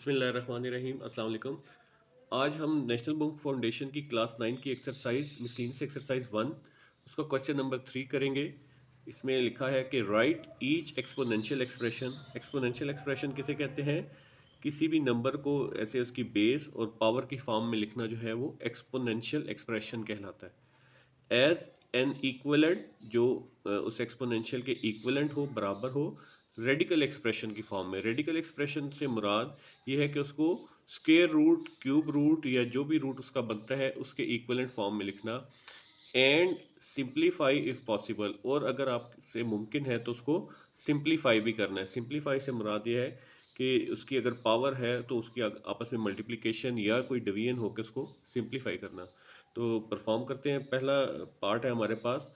बिस्मिल्लाहिर्रहमानिर्रहीम अस्सलाम वालेकुम। आज हम नेशनल बुक फाउंडेशन की क्लास 9 की एक्सरसाइज मिसलिनियस एक्सरसाइज 1 उसका क्वेश्चन नंबर 3 करेंगे। इसमें लिखा है कि right each exponential expression. Exponential expression किसे कहते हैं? किसी भी नंबर को ऐसे उसकी बेस और पावर की फॉर्म में लिखना जो है वो एक्सपोनेंशियल एक्सप्रेशन कहलाता है। एज एन इक्वलेंट जो उस एक्सपोनेंशियल के इक्वलेंट हो, बराबर हो, रेडिकल एक्सप्रेशन की फॉर्म में। रेडिकल एक्सप्रेशन से मुराद ये है कि उसको स्क्वायर रूट, क्यूब रूट या जो भी रूट उसका बनता है उसके इक्वलेंट फॉर्म में लिखना। एंड सिंप्लीफाई इफ़ पॉसिबल, और अगर आपसे मुमकिन है तो उसको सिंप्लीफाई भी करना है। सिंप्लीफाई से मुराद ये है कि उसकी अगर पावर है तो उसकी आपस में मल्टीप्लिकेशन या कोई डिवीजन होकर उसको सिंप्लीफाई करना। तो परफॉर्म करते हैं। पहला पार्ट है हमारे पास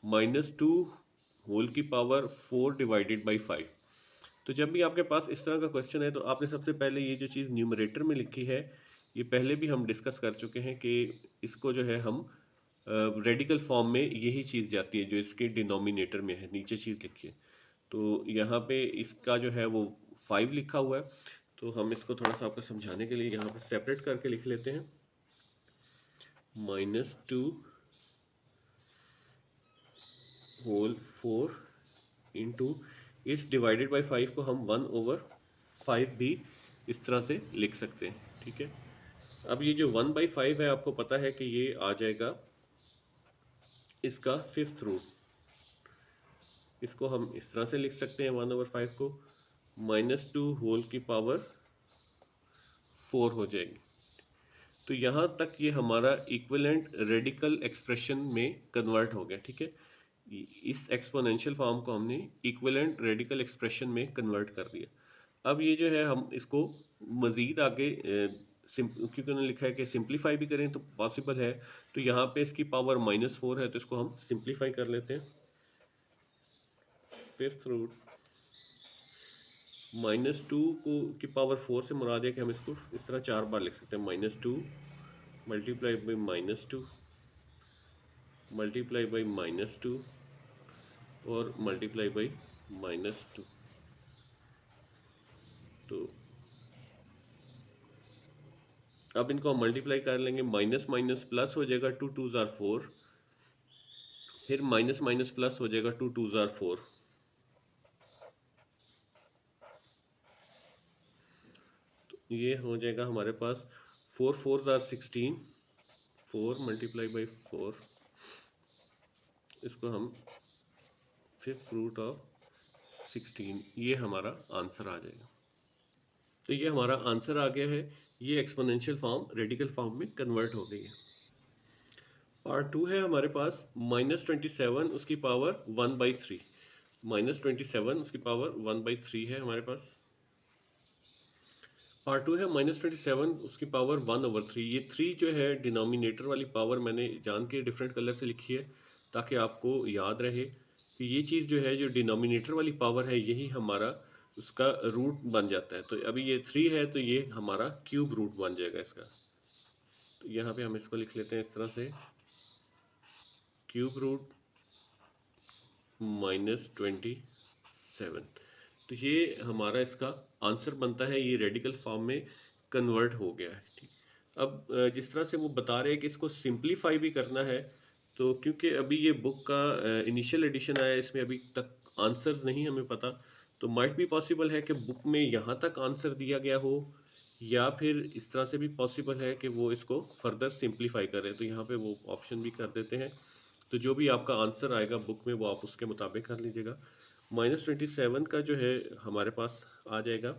-2 होल की पावर 4 डिवाइडेड बाई 5। तो जब भी आपके पास इस तरह का क्वेश्चन है तो आपने सबसे पहले ये जो चीज़ न्यूमरेटर में लिखी है, ये पहले भी हम डिस्कस कर चुके हैं कि इसको जो है हम रेडिकल फॉर्म में यही चीज़ जाती है जो इसके डिनोमिनेटर में है, नीचे चीज़ लिखी है। तो यहाँ पे इसका जो है वो 5 लिखा हुआ है। तो हम इसको थोड़ा सा आपको समझाने के लिए यहाँ पे सेपरेट करके लिख लेते हैं। -2 होल 4 इंटू इस डिवाइडेड बाई 5 को हम 1/5 भी इस तरह से लिख सकते हैं। ठीक है। अब ये जो 1/5 है आपको पता है कि ये आ जाएगा इसका 5th रूट। इसको हम इस तरह से लिख सकते हैं 1/5 को -2 होल की पावर 4 हो जाएगी। तो यहाँ तक ये हमारा इक्विवेलेंट रेडिकल एक्सप्रेशन में कन्वर्ट हो गया। ठीक है। इस एक्सपोनेंशियल फॉर्म को हमने इक्विवेलेंट रेडिकल एक्सप्रेशन में कन्वर्ट कर दिया। अब ये जो है हम इसको मज़ीद आगे क्योंकि उन्होंने लिखा है कि सिंप्लीफाई भी करें तो पॉसिबल है। तो यहाँ पे इसकी पावर -4 है तो इसको हम सिंप्लीफाई कर लेते हैं। 5th रूट -2 को की पावर 4 से मुराद है कि हम इसको इस तरह 4 बार लिख सकते हैं। -2 मल्टीप्लाई बाई -2 मल्टीप्लाई बाई -2 और मल्टीप्लाई बाई -2। तो अब इनको हम मल्टीप्लाई कर लेंगे। माइनस माइनस प्लस हो जाएगा, 2 2 ज़ार 4। फिर माइनस माइनस प्लस हो जाएगा, 2 2 ज़ार 4। तो ये हो जाएगा हमारे पास 4 4 ज़ार 16। 4 मल्टीप्लाई बाई 4, इसको हम 5th रूट ऑफ 16, ये हमारा आंसर आ जाएगा। तो ये हमारा आंसर आ गया है। ये एक्सपोनेंशियल फॉर्म रेडिकल फॉर्म में कन्वर्ट हो गई है। पार्ट 2 है हमारे पास -27 उसकी पावर 1/3। -27 उसकी पावर 1/3 है हमारे पास। पार्ट 2 है -27 उसकी पावर 1/3। ये 3 जो है डिनोमिनेटर वाली पावर मैंने जान के डिफरेंट कलर से लिखी है ताकि आपको याद रहे कि ये चीज़ जो है, जो डिनोमिनेटर वाली पावर है, यही हमारा उसका रूट बन जाता है। तो अभी ये 3 है तो ये हमारा क्यूब रूट बन जाएगा इसका। तो यहाँ पे हम इसको लिख लेते हैं इस तरह से, क्यूब रूट -27। तो ये हमारा इसका आंसर बनता है। ये रेडिकल फॉर्म में कन्वर्ट हो गया है। ठीक। अब जिस तरह से वो बता रहे हैं कि इसको सिंप्लीफाई भी करना है, तो क्योंकि अभी ये बुक का इनिशियल एडिशन आया है, इसमें अभी तक आंसर्स नहीं हमें पता, तो माइट भी पॉसिबल है कि बुक में यहाँ तक आंसर दिया गया हो, या फिर इस तरह से भी पॉसिबल है कि वो इसको फर्दर सिंप्लीफाई करें। तो यहाँ पे वो ऑप्शन भी कर देते हैं। तो जो भी आपका आंसर आएगा बुक में वो आप उसके मुताबिक कर लीजिएगा। -27 का जो है हमारे पास आ जाएगा।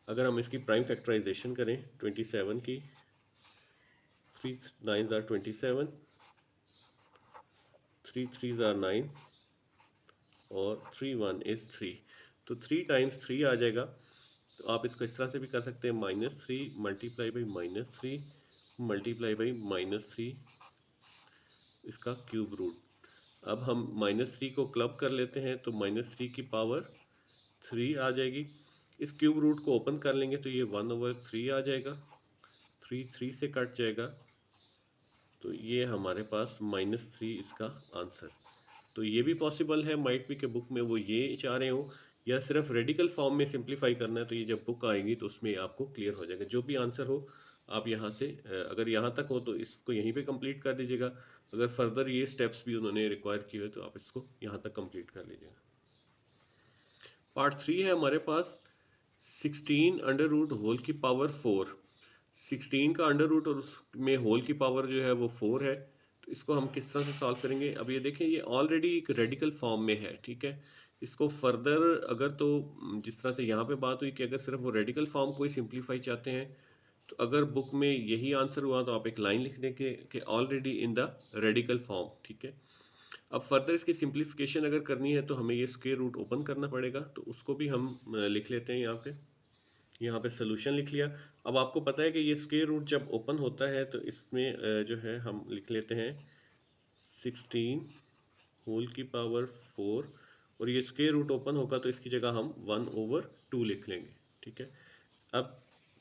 अगर हम इसकी प्राइम फैक्टराइजेशन करें 27 की, 3 9 ज़ार 27, 3 3 ज़ार 9 और 3 1 इज़ 3। तो 3 टाइम्स 3 आ जाएगा। तो आप इसको इस तरह से भी कर सकते हैं, -3 मल्टीप्लाई बाई -3 मल्टीप्लाई बाई -3 इसका क्यूब रूट। अब हम -3 को क्लब कर लेते हैं तो -3 की पावर 3 आ जाएगी। इस क्यूब रूट को ओपन कर लेंगे तो ये 1/3 आ जाएगा। 3 3 से कट जाएगा। तो ये हमारे पास -3 इसका आंसर। तो ये भी पॉसिबल है, माइट भी के बुक में वो ये चाह रहे हो, या सिर्फ रेडिकल फॉर्म में सिंप्लीफाई करना है, तो ये जब बुक आएगी तो उसमें आपको क्लियर हो जाएगा। जो भी आंसर हो आप यहाँ से अगर यहाँ तक हो तो इसको यहीं पे कंप्लीट कर दीजिएगा। अगर फर्दर ये स्टेप्स भी उन्होंने रिक्वायर किए हुए तो आप इसको यहाँ तक कंप्लीट कर लीजिएगा। पार्ट 3 है हमारे पास 16 अंडर रूट होल की पावर 4। 16 का अंडर रूट और उसमें होल की पावर जो है वो 4 है। तो इसको हम किस तरह से सॉल्व करेंगे? अब ये देखें, ये ऑलरेडी एक रेडिकल फॉर्म में है, ठीक है। इसको फर्दर अगर तो जिस तरह से यहाँ पे बात हुई कि अगर सिर्फ वो रेडिकल फॉर्म को ही सिंप्लीफाई चाहते हैं, तो अगर बुक में यही आंसर हुआ तो आप एक लाइन लिख दें कि already in the radical form, ठीक है। अब फर्दर इसकी सिंप्लीफिकेशन अगर करनी है तो हमें ये स्क्वायर रूट ओपन करना पड़ेगा, तो उसको भी हम लिख लेते हैं यहाँ पे सोल्यूशन लिख लिया। अब आपको पता है कि ये स्क्वायर रूट जब ओपन होता है तो इसमें जो है हम लिख लेते हैं 16 होल की पावर 4, और ये स्क्वायर रूट ओपन होगा तो इसकी जगह हम 1/2 लिख लेंगे, ठीक है। अब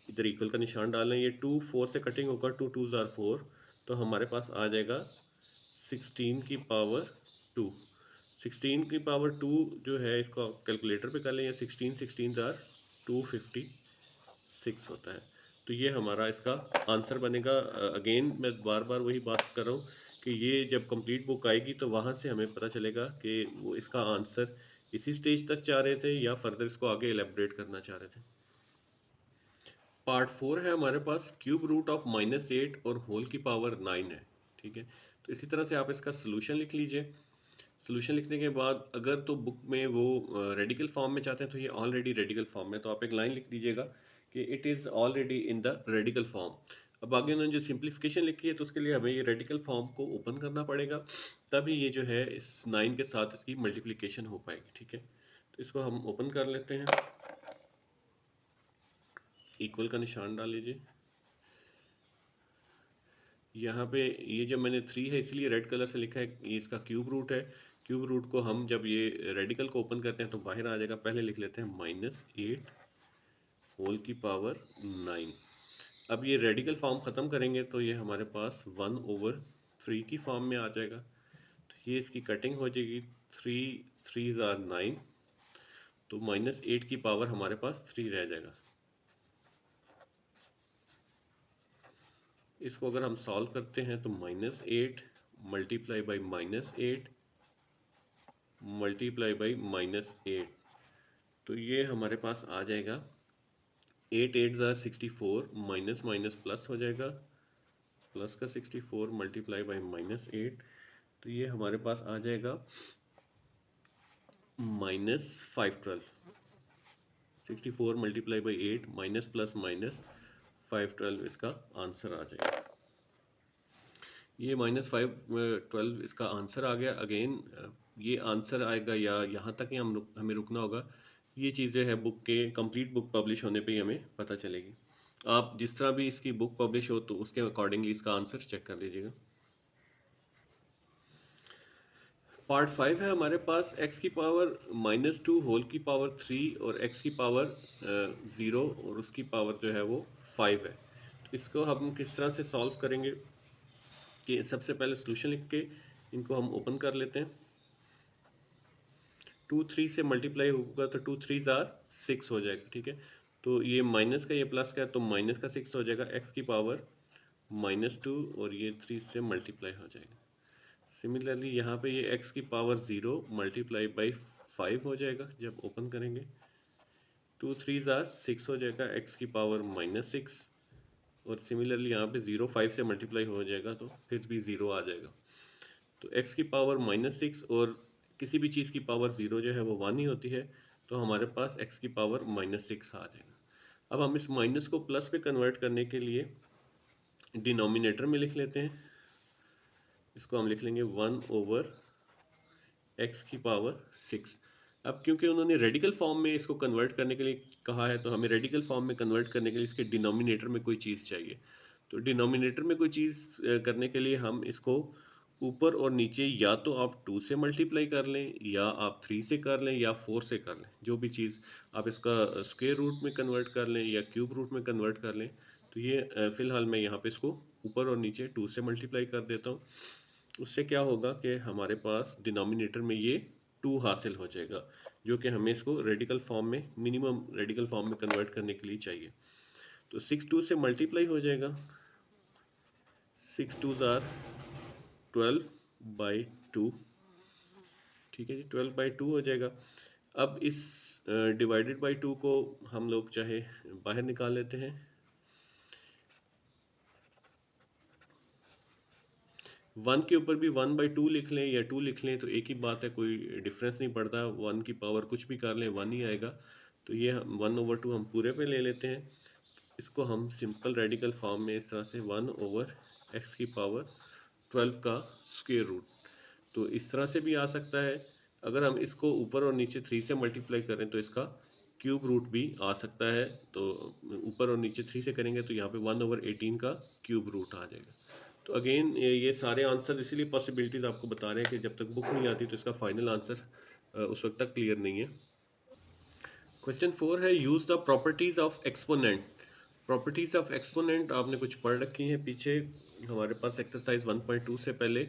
इधर इक्वल का निशान डालें, ये 2 4 से कटिंग होगा, 2 2 ज़ार 4, तो हमारे पास आ जाएगा 16 की पावर 2। 16 की पावर 2 जो है इसको कैलकुलेटर पे कर लें, या 16 16 ज़ार 256 होता है। तो ये हमारा इसका आंसर बनेगा। अगेन मैं बार बार वही बात कर रहा हूँ कि ये जब कंप्लीट बुक आएगी तो वहाँ से हमें पता चलेगा कि वो इसका आंसर इसी स्टेज तक चाह रहे थे या फर्दर इसको आगे एलेबरेट करना चाह रहे थे। पार्ट 4 है हमारे पास क्यूब रूट ऑफ -8 और होल की पावर 9 है, ठीक है। तो इसी तरह से आप इसका सोल्यूशन लिख लीजिए। सोल्यूशन लिखने के बाद अगर तो बुक में वो रेडिकल फॉर्म में चाहते हैं तो ये ऑलरेडी रेडिकल फॉर्म में, तो आप एक लाइन लिख दीजिएगा कि it is already in the radical form. अब आगे उन्होंने जो सिंप्लीफिकेशन लिखी है तो उसके लिए हमें ये रेडिकल फॉर्म को ओपन करना पड़ेगा, तभी ये जो है इस 9 के साथ इसकी मल्टीप्लिकेशन हो पाएगी, ठीक है। तो इसको हम ओपन कर लेते हैं, इक्वल का निशान डाल लीजिए। यहाँ पे ये जो मैंने 3 है इसलिए रेड कलर से लिखा है, ये इसका क्यूब रूट है। क्यूब रूट को हम जब ये रेडिकल को ओपन करते हैं तो बाहर आ जाएगा। पहले लिख लेते हैं -8 होल की पावर 9। अब ये रेडिकल फॉर्म ख़त्म करेंगे तो ये हमारे पास 1/3 की फॉर्म में आ जाएगा। तो ये इसकी कटिंग हो जाएगी, 3 3 ज़ार 9, तो -8 की पावर हमारे पास 3 रह जाएगा। इसको अगर हम सॉल्व करते हैं तो -8 मल्टीप्लाई बाई -8 मल्टीप्लाई बाई -8, तो ये हमारे पास आ जाएगा 8 8 ज़ार 64, माइनस माइनस प्लस हो जाएगा, प्लस का 64 मल्टीप्लाई बाई -8, तो ये हमारे पास आ जाएगा -512। 64 multiply by 8 minus plus minus 512 इसका आंसर आ जाएगा। ये -512 इसका आंसर आ गया। अगेन ये आंसर आएगा या यहाँ तक ही हमें रुकना होगा, ये चीज़ें है बुक के कंप्लीट बुक पब्लिश होने पे ही हमें पता चलेगी। आप जिस तरह भी इसकी बुक पब्लिश हो तो उसके अकॉर्डिंगली इसका आंसर चेक कर लीजिएगा। पार्ट 5 है हमारे पास x की पावर -2 होल की पावर 3 और x की पावर 0 और उसकी पावर जो है वो 5 है। तो इसको हम किस तरह से सॉल्व करेंगे कि सबसे पहले सोल्यूशन लिख के इनको हम ओपन कर लेते हैं। 2 3 से मल्टीप्लाई होगा तो 2 3 ज़ार 6 हो जाएगा, ठीक है। तो ये माइनस का ये प्लस का है तो माइनस का 6 हो जाएगा, x की पावर -2 और ये 3 से मल्टीप्लाई हो जाएगा। सिमिलरली यहाँ पे ये x की पावर 0 मल्टीप्लाई बाई 5 हो जाएगा जब ओपन करेंगे। 2 3 ज़ार 6 हो जाएगा, x की पावर -6, और सिमिलरली यहाँ पे 0 5 से मल्टीप्लाई हो जाएगा तो फिर भी 0 आ जाएगा। तो x की पावर -6 और किसी भी चीज़ की पावर 0 जो है वो 1 ही होती है, तो हमारे पास x की पावर -6 आ जाएगा। अब हम इस माइनस को प्लस पे कन्वर्ट करने के लिए डिनोमिनेटर में लिख लेते हैं। इसको हम लिख लेंगे 1/x की पावर 6। अब क्योंकि उन्होंने रेडिकल फॉर्म में इसको कन्वर्ट करने के लिए कहा है तो हमें रेडिकल फॉर्म में कन्वर्ट करने के लिए इसके डिनोमिनेटर में कोई चीज़ चाहिए। तो डिनोमिनेटर में कोई चीज़ करने के लिए हम इसको ऊपर और नीचे या तो आप 2 से मल्टीप्लाई कर लें, या आप 3 से कर लें, या 4 से कर लें। जो भी चीज़ आप इसका स्क्वायर रूट में कन्वर्ट कर लें या क्यूब रूट में कन्वर्ट कर लें। तो ये फ़िलहाल मैं यहाँ पे इसको ऊपर और नीचे 2 से मल्टीप्लाई कर देता हूँ। उससे क्या होगा कि हमारे पास डिनोमिनेटर में ये 2 हासिल हो जाएगा, जो कि हमें इसको रेडिकल फॉर्म में, मिनिमम रेडिकल फॉर्म में कन्वर्ट करने के लिए चाहिए। तो 6 2 से मल्टीप्लाई हो जाएगा, 6 2 ज़ार 12/2, ठीक है जी, 12/2 हो जाएगा। अब इस डिवाइडेड बाई 2 को हम लोग चाहे बाहर निकाल लेते हैं। 1 के ऊपर भी 1/2 लिख लें या 2 लिख लें तो एक ही बात है, कोई डिफरेंस नहीं पड़ता। 1 की पावर कुछ भी कर लें 1 ही आएगा। तो ये 1/2 हम पूरे पे ले लेते हैं। इसको हम सिंपल रेडिकल फॉर्म में इस तरह से 1/x की पावर 12 का स्क्वायर रूट, तो इस तरह से भी आ सकता है। अगर हम इसको ऊपर और नीचे 3 से मल्टीप्लाई करें तो इसका क्यूब रूट भी आ सकता है। तो ऊपर और नीचे 3 से करेंगे तो यहाँ पे 1/18 का क्यूब रूट आ जाएगा। तो अगेन ये सारे आंसर इसीलिए पॉसिबिलिटीज़ आपको बता रहे हैं कि जब तक बुक नहीं आती तो इसका फाइनल आंसर उस वक्त तक क्लियर नहीं है। क्वेश्चन 4 है, use the properties of exponent. Properties of exponent आपने कुछ पढ़ रखी हैं पीछे हमारे पास एक्सरसाइज 1.2 से पहले।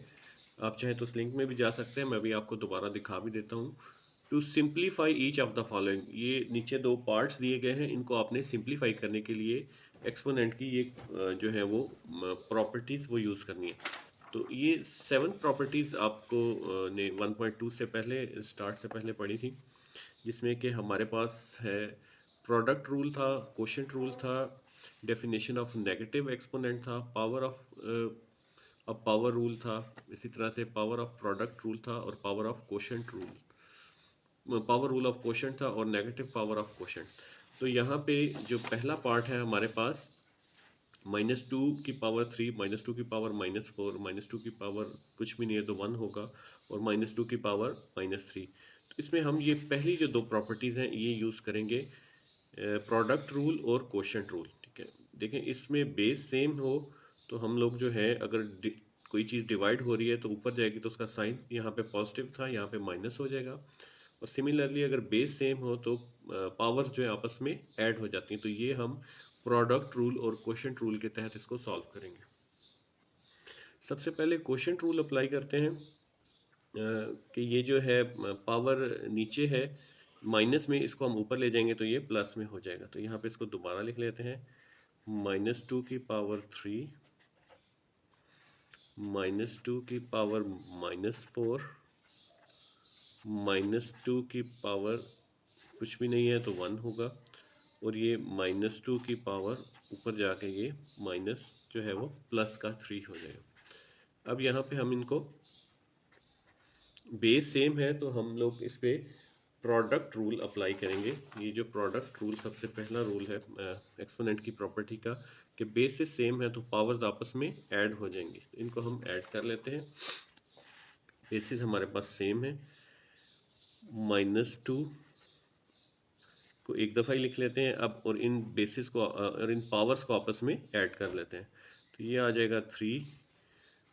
आप चाहें तो उस लिंक में भी जा सकते हैं, मैं भी आपको दोबारा दिखा भी देता हूँ। To simplify each of the following, ये नीचे 2 पार्ट्स दिए गए हैं, इनको आपने सिंप्लीफाई करने के लिए एक्सपोनेंट की ये जो है वो प्रॉपर्टीज़ वो यूज़ करनी है। तो ये 7 प्रॉपर्टीज़ आपको ने 1.2 से पहले स्टार्ट से पहले पढ़ी थी, जिसमें कि हमारे पास है प्रोडक्ट रूल था, कोशेंट रूल था, डेफिनेशन ऑफ नेगेटिव एक्सपोनेंट था, पावर ऑफ अब पावर रूल था, इसी तरह से पावर ऑफ प्रोडक्ट रूल था और power of quotient rule, power rule of quotient था और नेगेटिव पावर ऑफ कोशेंट। तो यहाँ पे जो पहला पार्ट है हमारे पास -2 की पावर 3, -2 की पावर -4, -2 की पावर कुछ भी नहीं है तो 1 होगा, और -2 की पावर -3। तो इसमें हम ये पहली जो 2 प्रॉपर्टीज़ हैं ये यूज़ करेंगे, प्रोडक्ट रूल और कोशेंट रूल, ठीक है। देखें इसमें बेस सेम हो तो हम लोग जो है अगर कोई चीज़ डिवाइड हो रही है तो ऊपर जाएगी तो उसका साइन यहाँ पे पॉजिटिव था यहाँ पे माइनस हो जाएगा, और सिमिलरली अगर बेस सेम हो तो पावर्स जो है आपस में ऐड हो जाती हैं। तो ये हम प्रोडक्ट रूल और कोशेंट रूल के तहत इसको सॉल्व करेंगे। सबसे पहले कोशेंट रूल अप्लाई करते हैं कि ये जो है पावर नीचे है माइनस में, इसको हम ऊपर ले जाएंगे तो ये प्लस में हो जाएगा। तो यहाँ पे इसको दोबारा लिख लेते हैं, -2 की पावर 3, -2 की पावर -4, -2 की पावर कुछ भी नहीं है तो 1 होगा, और ये -2 की पावर ऊपर जाके ये माइनस जो है वो प्लस का 3 हो जाएगा। अब यहाँ पे हम इनको बेस सेम है तो हम लोग इस पे प्रोडक्ट रूल अप्लाई करेंगे। ये जो प्रोडक्ट रूल सबसे पहला रूल है एक्सपोनेंट की प्रॉपर्टी का, कि बेसिस सेम है तो पावर्स आपस में ऐड हो जाएंगी। इनको हम ऐड कर लेते हैं। बेसिस हमारे पास सेम है, -2 को एक दफ़ा ही लिख लेते हैं अब, और इन बेसिस को और इन पावर्स को आपस में ऐड कर लेते हैं। तो ये आ जाएगा 3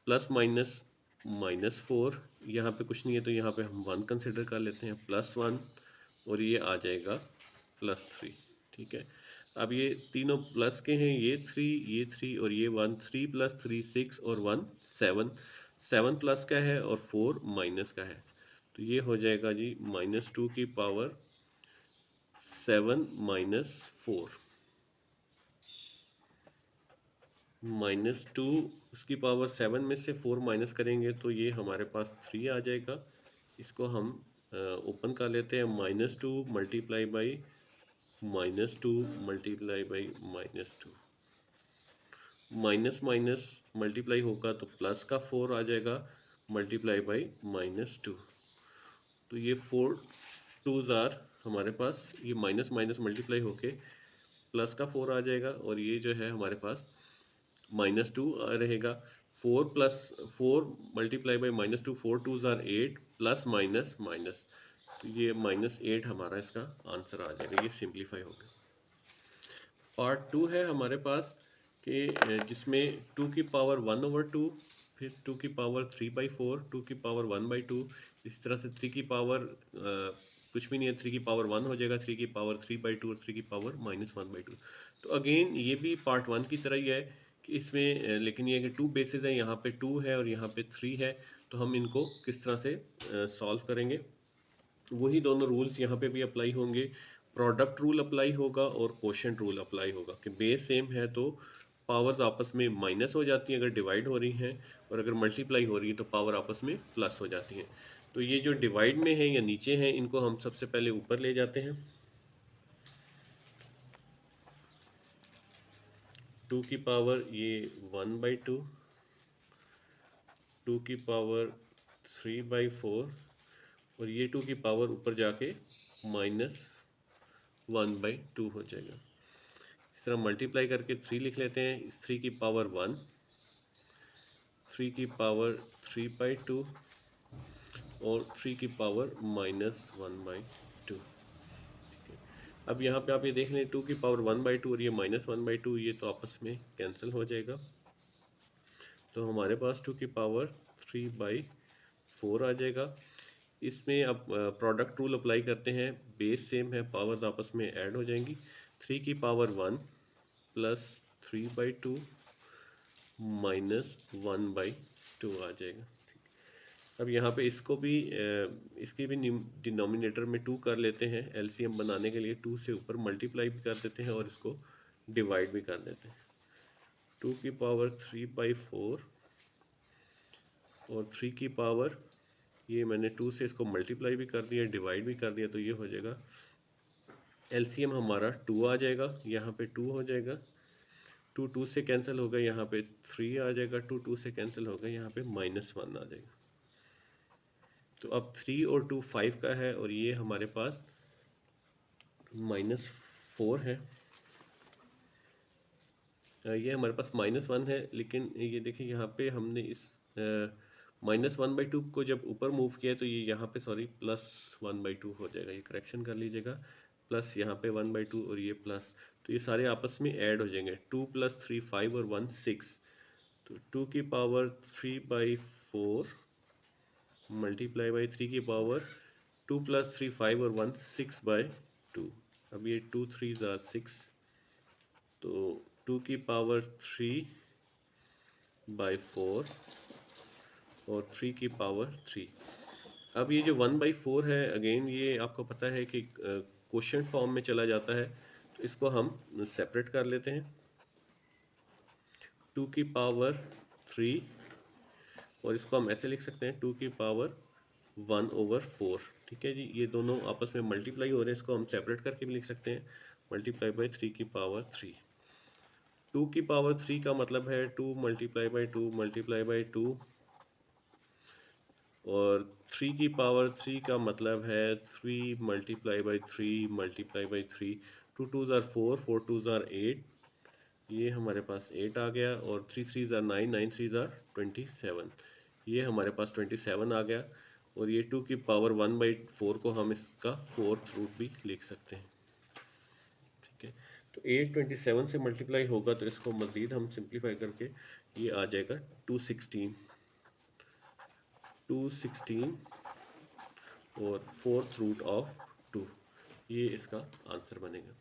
प्लस माइनस -4, यहाँ पे कुछ नहीं है तो यहाँ पे हम 1 कंसिडर कर लेते हैं, +1, और ये आ जाएगा +3, ठीक है। अब ये तीनों प्लस के हैं, ये 3 और ये 1, 3 + 3 6 और 1 7, 7 प्लस का है और 4 माइनस का है। तो ये हो जाएगा जी -2 की पावर 7 - 4, -2 उसकी पावर 7 में से 4 माइनस करेंगे तो ये हमारे पास 3 आ जाएगा। इसको हम ओपन कर लेते हैं, -2 multiply by -2 multiply by -2, minus minus multiply होगा तो प्लस का 4 आ जाएगा मल्टीप्लाई बाई -2। तो ये 4 2s आर हमारे पास, ये माइनस माइनस मल्टीप्लाई होके प्लस का 4 आ जाएगा, और ये जो है हमारे पास -2 रहेगा। 4 + 4 multiply by -2, 4 2s are 8, plus minus minus, तो ये -8 हमारा इसका आंसर आ जाएगा। ये सिंप्लीफाई हो गया। पार्ट 2 है हमारे पास कि जिसमें 2 की पावर 1/2, फिर 2 की पावर 3/4, 2 की पावर 1/2, इस तरह से 3 की पावर कुछ भी नहीं है, 3 की पावर 1 हो जाएगा, 3 की पावर 3/2 और 3 की पावर -1/2। तो अगेन ये भी पार्ट 1 की तरह ही है कि इसमें लेकिन ये है कि 2 बेसिस है, यहाँ पे 2 है और यहाँ पे 3 है। तो हम इनको किस तरह से सॉल्व करेंगे। वही दोनों रूल्स यहाँ पे भी अप्लाई होंगे। प्रोडक्ट रूल अप्लाई होगा और कोशेंट रूल अप्लाई होगा कि बेस सेम है तो पावर्स आपस में माइनस हो जाती हैं अगर डिवाइड हो रही हैं, और अगर मल्टीप्लाई हो रही है तो पावर आपस में प्लस हो जाती हैं। तो ये जो डिवाइड में है या नीचे हैं इनको हम सबसे पहले ऊपर ले जाते हैं। 2 की पावर ये 1/2, 2 की पावर 3/4, और ये 2 की पावर ऊपर जाके -1/2 हो जाएगा। इस तरह मल्टीप्लाई करके 3 लिख लेते हैं। इस 3 की पावर 1, 3 की पावर 3/2 और 3 की पावर -1/2। अब यहाँ पे आप ये देख लें 2 की पावर 1/2 और ये -1/2, ये तो आपस में कैंसिल हो जाएगा। तो हमारे पास 2 की पावर 3/4 आ जाएगा। इसमें अब प्रोडक्ट रूल अप्लाई करते हैं। बेस सेम है, पावर्स आपस में ऐड हो जाएंगी। 3 की पावर 1 प्लस 3/2 -1/2 आ जाएगा। अब यहाँ पे इसको भी इसकी भी डिनोमिनेटर में 2 कर लेते हैं। एलसीएम बनाने के लिए 2 से ऊपर मल्टीप्लाई भी कर देते हैं और इसको डिवाइड भी कर देते हैं। 2 की पावर 3/4 और 3 की पावर, ये मैंने 2 से इसको मल्टीप्लाई भी कर दिया, डिवाइड भी कर दिया, तो ये हो जाएगा एलसीएम हमारा 2 आ जाएगा। यहाँ पे 2 हो जाएगा, 2 2 से कैंसिल होगा, यहाँ पे 3 आ जाएगा, 2 2 से कैंसिल होगा, यहाँ पे -1 आ जाएगा। तो अब 3 और 2 5 का है और ये हमारे पास -4 है। ये हमारे पास -1 है, लेकिन ये देखिए यहाँ पे हमने इस -1/2 को जब ऊपर मूव किया तो ये यहाँ पे सॉरी +1/2 हो जाएगा। ये करेक्शन कर लीजिएगा, प्लस यहाँ पे 1/2 और ये प्लस, तो ये सारे आपस में ऐड हो जाएंगे। 2 + 3 5 और 1 6, तो 2 की पावर 3/4 मल्टीप्लाई बाई 3 की पावर 2 + 3 5 और 1 6/2। अब ये 2 3s are 6, तो 2 की पावर 3/4 और 3 की पावर 3। अब ये जो 1/4 है, अगेन ये आपको पता है कि क्वोशिएंट फॉर्म में चला जाता है, तो इसको हम सेपरेट कर लेते हैं। 2 की पावर 3, और इसको हम ऐसे लिख सकते हैं 2 की पावर 1/4। ठीक है जी, ये दोनों आपस में मल्टीप्लाई हो रहे हैं, इसको हम सेपरेट करके भी लिख सकते हैं, मल्टीप्लाई बाई 3 की पावर 3। 2 की पावर 3 का मतलब है 2 मल्टीप्लाई बाई 2 मल्टीप्लाई बाई 2, और 3 की पावर 3 का मतलब है 3 multiply by 3 multiply by 3। 2 2s are 4, 4 2s are 8, ये हमारे पास 8 आ गया, और 3 3s are 9, 9 3s are 27, ये हमारे पास 27 आ गया। और ये 2 की पावर 1/4 को हम इसका 4th रूट भी लिख सकते हैं। ठीक है, तो 8 27 से मल्टीप्लाई होगा तो इसको मज़ीद हम सिंप्लीफाई करके ये आ जाएगा 216 और 4th रूट ऑफ 2, ये इसका आंसर बनेगा।